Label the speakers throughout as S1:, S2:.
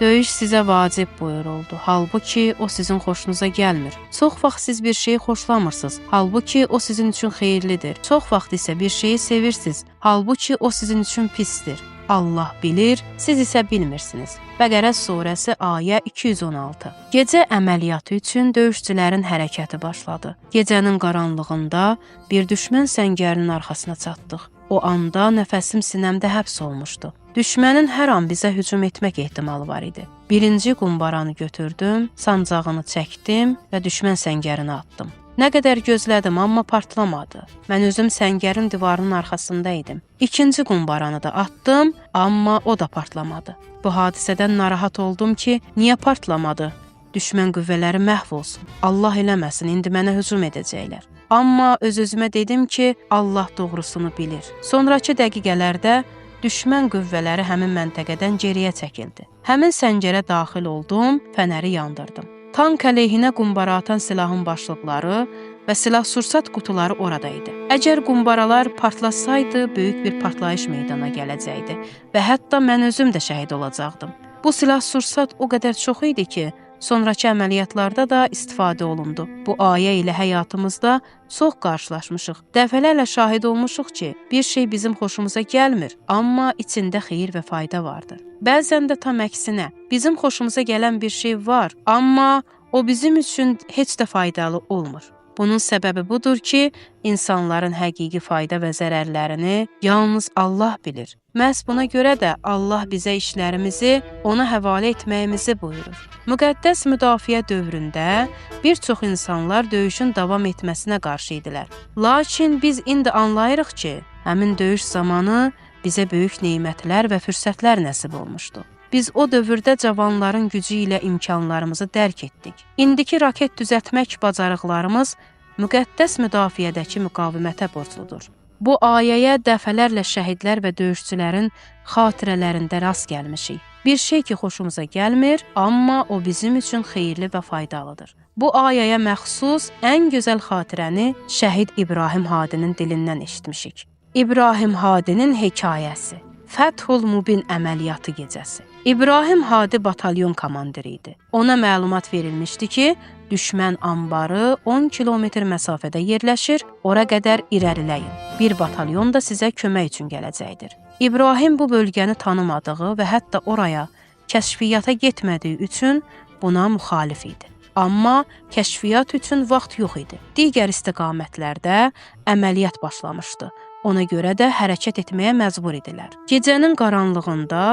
S1: Döyüş sizə vacib buyuruldu. Halbuki o sizin xoşunuza gəlmir. Çox vaxt siz bir şeyi xoşlamırsınız. Halbuki o sizin üçün xeyirlidir. Çox vaxt isə bir şeyi sevirsiniz. Halbuki o sizin üçün pisdir. Allah bilir, siz isə bilmirsiniz. Bəqərə surəsi ayə 216. Gecə əməliyyatı üçün döyüşçülərin hərəkəti başladı. Gecənin qaranlığında bir düşmən səngərinin arxasına çatdıq. O anda nəfəsim sinəmdə həbs olmuşdu. Düşmənin hər an bizə hücum etmək ehtimalı var idi. Birinci qumbaranı götürdüm, sancağını çəkdim və düşmən səngərinə atdım. Nə qədər gözlədim, amma partlamadı. Mən özüm səngərin divarının arxasında idim. İkinci qumbaranı da atdım, amma o da partlamadı. Bu hadisədən narahat oldum ki, niyə partlamadı? Düşmən qüvvələri məhv olsun. Allah eləməsin, indi mənə hücum edəcəklər. Amma öz-özümə dedim ki, Allah doğrusunu bilir. Sonrakı dəqiqələrdə düşmən qüvvələri həmin məntəqədən geriyə çəkildi. Həmin səngərə daxil oldum, fənəri yandırdım. Tank əleyhinə qumbara atan silahın başlıqları və silah-sursat qutuları orada idi. Əgər qumbaralar partlasaydı, böyük bir partlayış meydana gələcəkdi və hətta mən özüm də şəhid olacaqdım. Bu silah-sursat o qədər çox idi ki, sonrakı əməliyyatlarda da istifadə olundu. Bu ayə ilə həyatımızda çox qarşılaşmışıq. Dəfələrlə şahid olmuşuq ki, bir şey bizim xoşumuza gəlmir, amma içində xeyir və fayda vardır. Bəzən də tam əksinə, bizim xoşumuza gələn bir şey var, amma o bizim üçün heç də faydalı olmur. Bunun səbəbi budur ki, insanların həqiqi fayda və zərərlərini yalnız Allah bilir. Məhz buna görə də Allah bizə işlərimizi ona həvalə etməyimizi buyurur. Müqəddəs müdafiə dövründə bir çox insanlar döyüşün davam etməsinə qarşı idilər. Lakin biz indi anlayırıq ki, həmin döyüş zamanı bizə böyük nemətlər və fürsətlər nəsib olmuşdu. Biz o dövrdə cavanların gücü ilə imkanlarımızı dərk etdik. İndiki raket düzəltmək bacarıqlarımız müqəddəs müdafiədəki müqavimətə borcludur. Bu ayəyə dəfələrlə şəhidlər və döyüşçülərin xatirələrində rast gəlmişik. Bir şey ki, xoşumuza gəlmir, amma o bizim üçün xeyirli və faydalıdır. Bu ayəyə məxsus ən gözəl xatirəni şəhid İbrahim Hadinin dilindən eşitmişik. İbrahim Hadinin hekayəsi. Fəthul Mubin əməliyyatı gecəsi. İbrahim Hadi batalyon komandiri idi. Ona məlumat verilmişdi ki, düşmən anbarı 10 kilometr məsafədə yerləşir, ora qədər irəliləyin. Bir batalyon da sizə kömək üçün gələcəkdir. İbrahim bu bölgəni tanımadığı və hətta oraya kəşfiyyata getmədiyi üçün buna müxalif idi. Amma kəşfiyyat üçün vaxt yox idi. Digər istiqamətlərdə əməliyyat başlamışdı. Ona görə də hərəkət etməyə məcbur idilər. Gecənin qaranlığında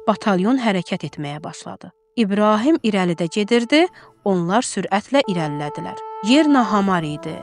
S1: batalyon hərəkət etməyə başladı. İbrahim irəlidə gedirdi, onlar sürətlə irəlilədilər. Yer nahamar idi.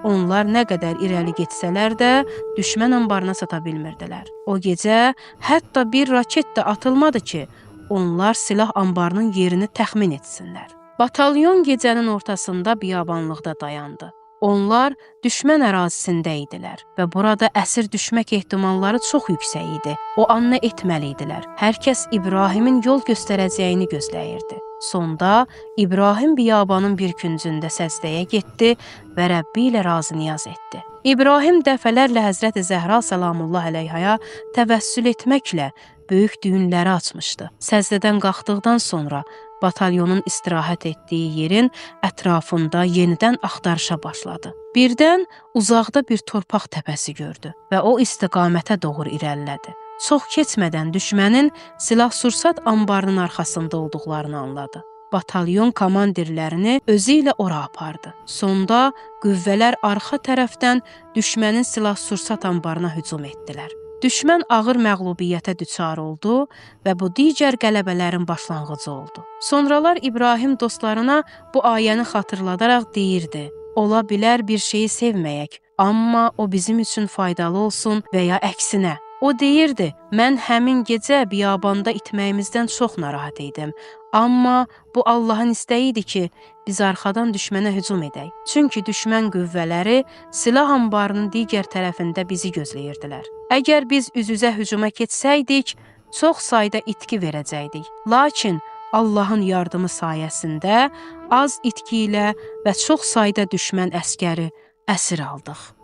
S1: Onlar nə qədər irəli getsələr də düşmən anbarına çata bilmirdilər. O gecə hətta bir raket də atılmadı ki, onlar silah anbarının yerini təxmin etsinlər. Batalyon gecənin ortasında biyabanlıqda dayandı. Onlar düşmən ərazisində idilər və burada əsir düşmək ehtimalları çox yüksək idi. O an nə etməli idilər? Hər kəs İbrahimin yol göstərəcəyini gözləyirdi. Sonda İbrahim biyabanın bir küncündə səzdəyə getdi və Rəbbi ilə razı niyaz etdi. İbrahim dəfələrlə Həzrəti Zəhra salamullah əleyhaya təvəssül etməklə böyük düyünləri açmışdı. Səzdədən qalxdıqdan sonra batalyonun istirahət etdiyi yerin ətrafında yenidən axtarışa başladı. Birdən uzaqda bir torpaq təpəsi gördü və o istiqamətə doğru irəlilədi. Çox keçmədən düşmənin silah-sursat anbarının arxasında olduqlarını anladı. Batalyon komandirlərini özü ilə ora apardı. Sonda qüvvələr arxa tərəfdən düşmənin silah-sursat anbarına hücum etdilər. Düşmən ağır məğlubiyyətə düçar oldu və bu digər qələbələrin başlanğıcı oldu. Sonralar İbrahim dostlarına bu ayəni xatırladaraq deyirdi: Ola bilər bir şeyi sevməyək, amma o bizim üçün faydalı olsun və ya əksinə. O deyirdi, mən həmin gecə biyabanda itməyimizdən çox narahat idim. Amma bu Allahın istəyi idi ki, biz arxadan düşmənə hücum edək. Çünki düşmən qüvvələri silah anbarının digər tərəfində bizi gözləyirdilər. Əgər biz üz-üzə hücuma keçsəydik, çox sayda itki verəcəkdik. Lakin Allahın yardımı sayəsində az itki ilə və çox sayda düşmən əskəri əsir aldıq.